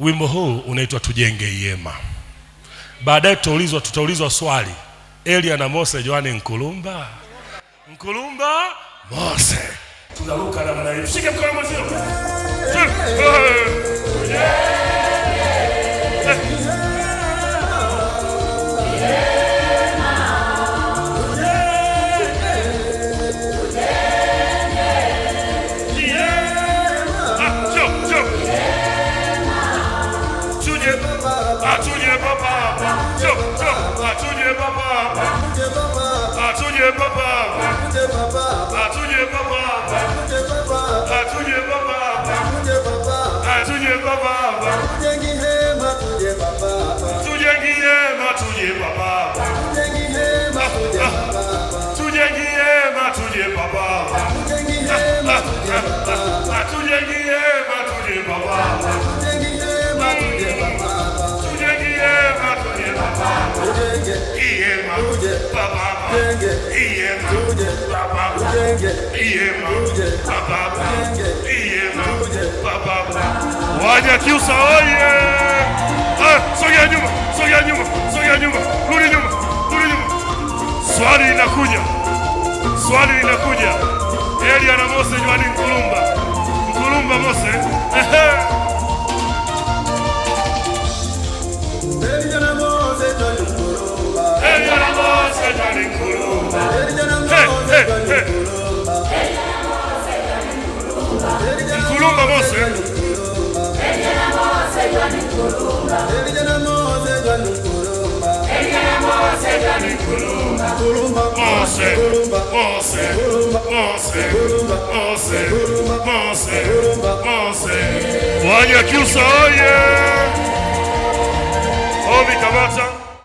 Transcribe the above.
Wimbo huu unaitwa Tujenge Ihema. Baadaye tutaulizwa swali, Elia na Mose Yohane Nkulumba Mose. Tunaruka namna hii. Shike mkono mwenzio. Wanyakyusa oye! Sogea nyuma, rudi nyuma. Swali linakuja. Elia na Mose Yohane Nkulumba Mose. Elia na Mose Yohane Nkulumba. Nkulumba Mose. Wanyakyusa oye! Obi Kamata.